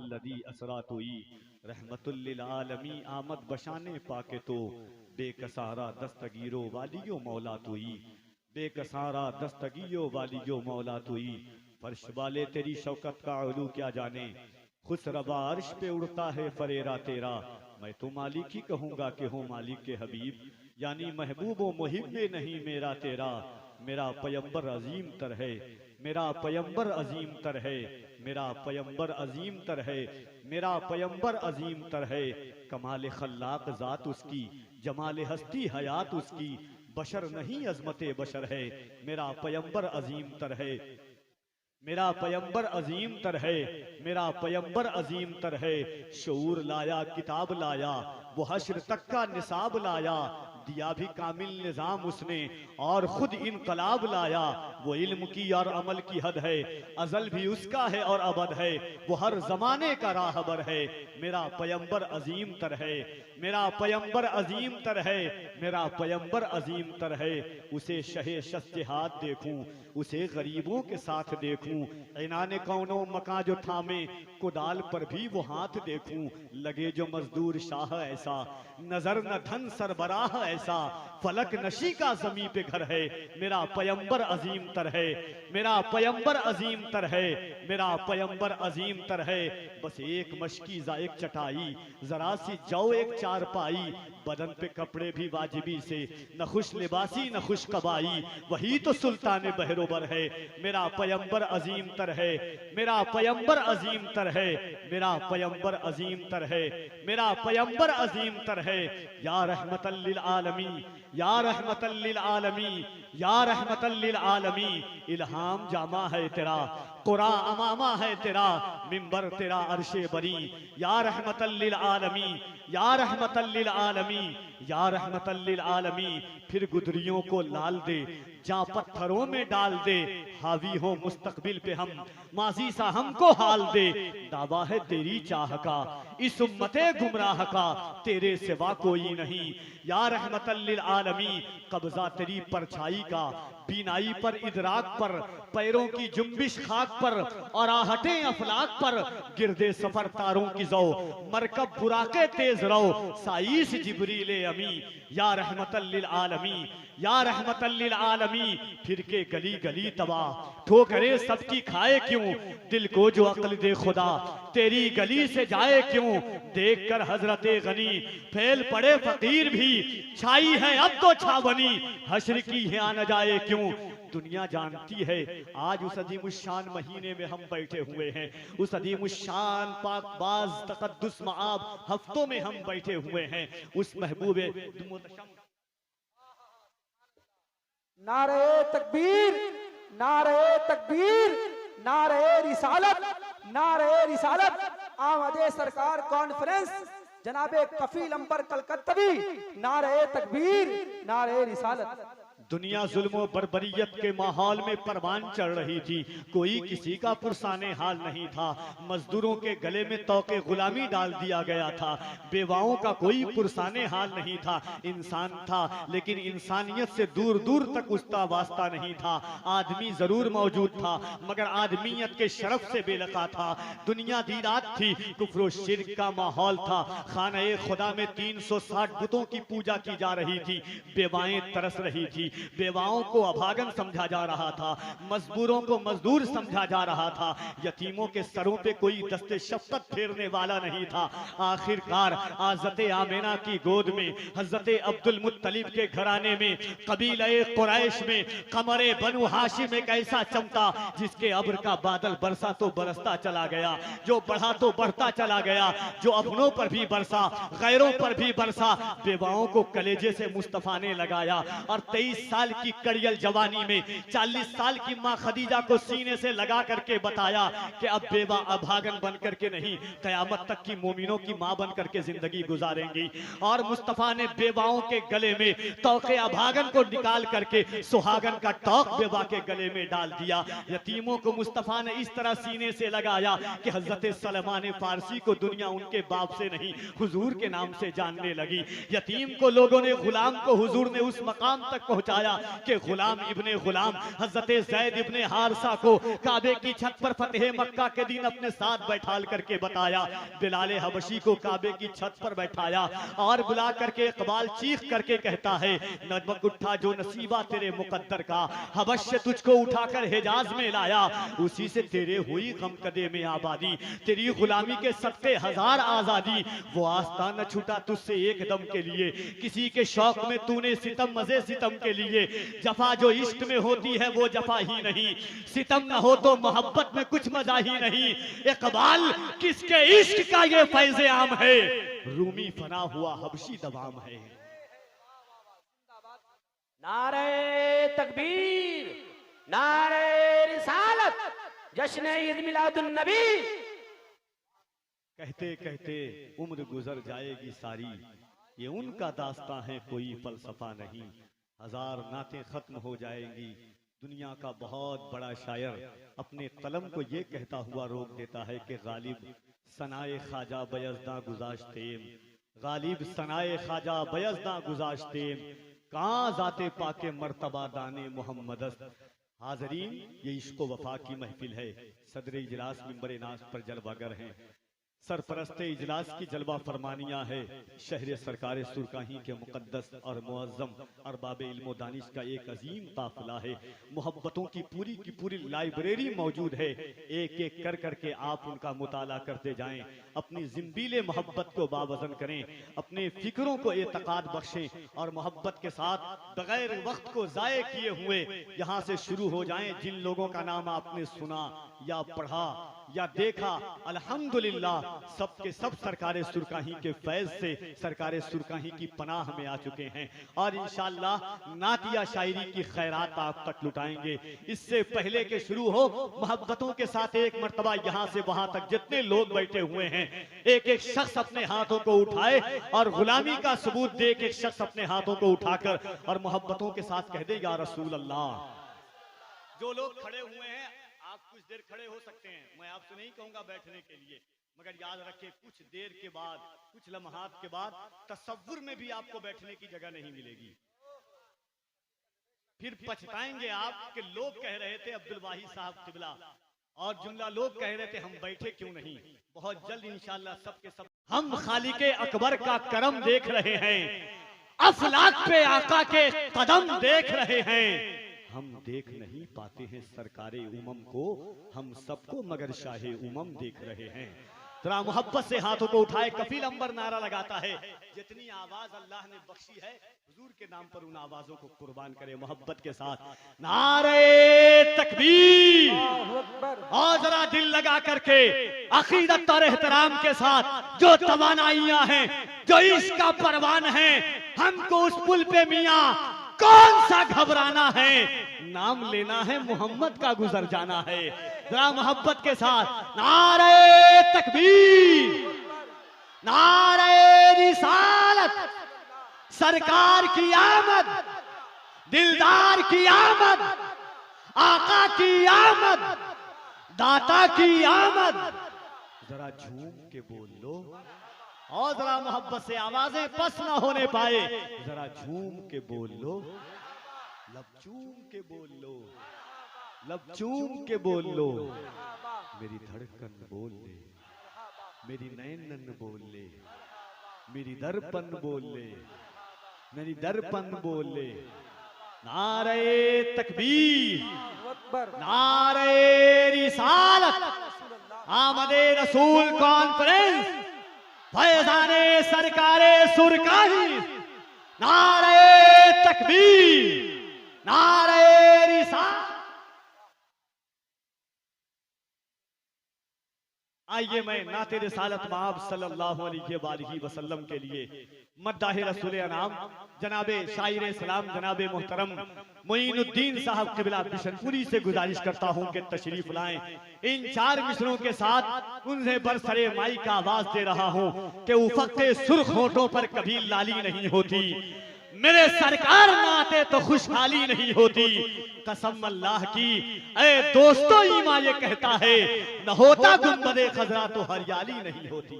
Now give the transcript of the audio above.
सुबहानल्लज़ी असरा तोई रहमतुल लिल आलमी आमद बशाने पाके तो बेकसारा दस्तगीरो वालियो मौला तोई बेकसारा दस्तगीरो वालियो मौला तोई फर्श वाले तेरी शौकत का उलू क्या जाने खुश रबा अर्श पे उड़ता है फरेरा तेरा मैं तो मालिक ही कहूँगा कि हो मालिक के हबीब यानी महबूब व मुहिब्बे नहीं मेरा तेरा मेरा पैगंबर अजीम तर है मेरा पैगंबर अजीम तर है मेरा पैगंबर अजीम तर है मेरा पैगंबर अजीम तर है कमाल खल्लाक जात उसकी जमाल हस्ती हयात उसकी बशर नहीं अजमत बशर है मेरा पैगंबर अजीम तर है मेरा पैगंबर अजीम तर है मेरा पैगंबर अजीम तर है शऊर लाया किताब लाया वो हश्र तक का निसाब लाया दिया भी कामिल निजाम उसने और खुद इनकलाब लाया वो इल्म की और अमल की हद है अजल भी उसका है और अबद है वो हर जमाने का राहबर है मेरा पैगंबर अजीम तर है मेरा पैगंबर अजीम तर है मेरा पैगंबर अजीम तर है उसे शहे शस्ते हाथ देखूं उसे गरीबों के साथ देखूं इनाने कौनो मका जो थामे कुदाल पर भी वो हाथ देखूं लगे जो मजदूर शाह ऐसा नजर न धन सरबराह ऐसा फलक नशी का जमी पे घर है मेरा पैगंबर अजीम तर है मेरा पैगंबर अजीम तर है मेरा पैगंबर अजीम तर है बस एक मशकीजा एक चटाई जरा सी जाओ एक चारपाई बदन पे कपड़े भी वाजिबी से न खुश लिबासी न खुश कबाई वही तो सुल्तान बहरोबर है मेरा पैगंबर अजीम तर है मेरा पैगंबर अजीम तर है मेरा पैगंबर अजीम तर है मेरा पैगंबर अजीम तर है या रहमतल लिल आलमी या रहमतल लिल आलमी या रहमतल लिल आलमी इल्हाम जामा है तेरा कुरा अमामा है तेरा मिंबर तेरा अर्शे बरी या रहमतल लिल आलमी या रहमतल लिल आलमी या रहमतल लिल आलमी फिर गुदरियों को लाल दे जा पत्थरों में डाल दे हावी हो मुस्तकबिल पे हम माजी सा हमको हाल दे दावा है तेरी चाह का इस उम्मते गुमराह का तेरे सिवा कोई नहीं या रहमतल लिल आलमी कब्जा तेरी परछाई का बीनाई पर इदराक पर पैरों की जुम्बिश खाक पर और आहटे अफलाक पर गिरदे सफर तारों की जौ मरकब बुराके तेज रो साइस जिब्रील अमी या रहमतल लिल आलमी या रहमतल लिल आलमी फिर के गली गली तबाह ठोकरे सबकी खाए क्यों दिल को जो अक्ल दे खुदा तेरी गली से जाए क्यों देख कर हजरते गनी फैल पड़े फकीर भी छाई है अब तो छावनी हश्र की यहाँ न जाए क्यों दुनिया जानती है आज उस अजीमुशान महीने में हम बैठे हुए हैं उस अजीमुशान पाकबाज तकद्दुस मआब हफ्तों में हम बैठे हुए हैं उस महबूबे नारे तकबीर नारे तकबीर नारे रिसालत आमदे सरकार कॉन्फ्रेंस जनाबे कफील अंबर कलकत्तवी नारे तकबीर नारे रिसालत दुनिया जुल्म बर्बरियत के माहौल में परवान चढ़ रही थी कोई किसी का पुरसाने हाल नहीं था मजदूरों के गले में तौके गुलामी डाल दिया गया था बेवाओं का कोई पुरसाने हाल नहीं था इंसान था लेकिन इंसानियत से दूर दूर तक उसका वास्ता नहीं था आदमी जरूर मौजूद था मगर आदमियत के शरफ से बेलका था दुनिया दीरात थी कुफ्र शिर्क का माहौल था खाना खुदा में 360 बुतों की पूजा की जा रही थी बेवाएं तरस रही थी बेवाओं को अभागन समझा जा रहा था मजदूरों को मजदूर समझा जा रहा था यतीमों के सरों पे कोई दस्ते शफकत फेरने वाला नहीं था आखिरकार हज़रत आमिना की गोद में हज़रत अब्दुल मुत्तलिब के घराने में कबीले कुरैश में कमरे बनु हाशिम एक ऐसा चमका जिसके अब्र का बादल बरसा तो बरसता चला गया जो बढ़ा तो बढ़ता चला गया जो अपनों पर भी बरसा गैरों पर भी बरसा बेवाओं को कलेजे से मुस्तफा ने लगाया और 23 साल की कड़ियल जवानी में 40 साल की माँ खदीजा को सीने से लगा करके बताया कि अब बेवा अभागन बन करके नहीं कयामत तक की मोमिनों की माँ बन करके जिंदगी गुजारेंगी और मुस्तफा ने बेवाओं के गले में तौके अभागन को निकाल करके सुहागन का तौक बेवा के गले में डाल दिया यतीमों को मुस्तफा ने इस तरह सीने से लगाया कि हजरत सलमान फारसी को दुनिया उनके बाप से नहीं हुजूर के नाम से जानने लगी यतीम को लोगों ने गुलाम को हुजूर ने उस मकाम तक पहुंचा पहुंचाया कि गुलाम इब्ने गुलाम हजरत ज़ैद इब्ने हारिसा को काबे की छत पर फतेह मक्का के दिन अपने साथ बैठाल करके बताया। बिलाल हबशी को काबे की छत पर बैठाया और बुला करके इकबाल चीख करके कहता है, नदमक उठा जो नसीबा तेरे मुकद्दर का, हबश से तुझको उठाकर हिजाज में लाया, उसी से तेरे हुई गमकदे में आबादी, तेरी गुलामी के सत्ते हजार आजादी। वो आस्था न छूटा तुझसे एक दम के लिए, किसी के शौक में तूने सितम मजे सितम के लिए। जफा जो इश्क में होती है वो जफा ही नहीं, सितम न हो तो मोहब्बत में कुछ मजा ही नहीं। इकबाल किसके इश्क का ये फैज़े आम है, रूमी फना हुआ हबशी दवाम है। नारे तकबीर, नारे रिसालत, जश्न ईद मिलादुन नबी। कहते कहते उम्र गुजर जाएगी सारी, ये उनका दास्तां है कोई फलसफा नहीं। हजार नातें खत्म हो जाएंगी, दुनिया का बहुत बड़ा शायर अपने कलम को ये कहता हुआ रोक देता है कि गालिब सनाए ख्वाजा बयज़दा गुज़ाश्तेम, गालिब सनाए ख्वाजा बयज़दा गुज़ाश्तेम, कहाँ जाते पाके मर्तबा दाने मोहम्मदस्त। हाजरीन, ये इश्क़ वफा की महफिल है। सदर इजलास मिंबर नाज पर जलवागर हैं, सरपरस्त इजलास की जलवा फरमानियाँ है। शहर सरकार सुरकाही के मुकद्दस और मुअज़्ज़म अरबाब इल्म दानिश का एक अजीम काफिला है। मोहब्बतों की पूरी लाइब्रेरी मौजूद है। एक एक कर करके आप उनका मुताला करते जाएं, अपनी ज़िंबीले मोहब्बत को बावज़न करें, अपने फिक्रों को एतक़ाद बख्शें और मोहब्बत के साथ बगैर वक्त को ज़ाये किए हुए यहाँ से शुरू हो जाएं। जिन लोगों का नाम आपने सुना या पढ़ा या देखा, अल्हम्दुलिल्लाह सबके सब सरकारे सुरकाही के फैज से सरकारे सुरकाही की पनाह में आ चुके हैं और इंशाअल्लाह नातिया शायरी की खैरात आप तक लुटाएंगे। इससे पहले के शुरू हो, मोहब्बतों के साथ एक मर्तबा यहाँ से वहां तक जितने लोग बैठे हुए हैं, एक एक शख्स अपने हाथों को उठाए और गुलामी का सबूत दे। एक शख्स अपने हाथों को उठाकर और मोहब्बतों के साथ कह दे, या रसूल अल्लाह। जो लोग खड़े हुए हैं आप कुछ देर खड़े हो सकते हैं, मैं आपसे नहीं कहूंगा बैठने के लिए, मगर याद रखिए कुछ देर के बाद, कुछ लम्हात के बाद तसव्वुर में भी आपको बैठने की जगह नहीं मिलेगी। फिर पछताएंगे आप कि लोग कह रहे थे अब्दुल वाहिद साहब किबला और जुमला लोग कह रहे थे हम बैठे क्यों नहीं। बहुत जल्द इंशाअल्लाह सबके सब हम खालिके अकबर का करम देख रहे हैं, अफलाक पे आका के कदम देख रहे हैं। हम देख नहीं पाते हैं सरकारे उमम को, हम सबको मगर शाहे उमम देख रहे हैं। जरा मोहब्बत से हाथों को उठाए, कफील अंबर नारा लगाता है। जितनी आवाज अल्लाह ने बख्शी है, हुजूर के नाम पर उन आवाजों को कुर्बान करे मोहब्बत के साथ। नारे तकबीर, और जरा दिल लगा करके अकीदत और एहतराम के साथ जो तवानाइयां हैं, जो इश्क का परवान है, हमको उस पुल पे मियां कौन सा घबराना है, नाम लेना है मोहम्मद का गुजर जाना है। जरा मोहब्बत के साथ नारे तकबीर, नारे रिसालत, सरकार की आमद, दिलदार की आमद, आका की आमद, दाता की आमद। जरा झूम के बोल लो और जरा मोहब्बत से आवाजें पस ना होने पाए, जरा झूम के बोल लो, लब चूम के बोल लो, लब चूम के बोल लो। मेरी धड़कन बोल ले, मेरी नैनन बोल ले, मेरी दर्पण बोल ले, मेरी दर्पण बोल ले। नारे तकबीर, नारे रिसालत, आमदे रसूल कॉन्फ्रेंस, फैज़ाने सरकारे सुरकाही। नारे तकबीर, नारे रिसालत। आइए मैं नाते रिसालत माब सल्लल्लाहु अलैहि वसल्लम के लिए मद्दाह रसूल अनाम जनाबे शायर इस्लाम जनाबे मोहतरम मोइनुद्दीन साहब किबला बिशनपुरी से गुजारिश करता हूं कि तशरीफ लाएं। इन 4 मिसरों के साथ उन्हें बरसरे माई का आवाज दे रहा हूं कि उफक के सुर्ख होठों पर कभी लाली नहीं होती, मेरे सरकार ना आते तो खुशहाली नहीं होती। कसम अल्लाह की ऐ दोस्तों ईमान ये कहता है, न होता गुंबदे खजरा तो हरियाली नहीं होती।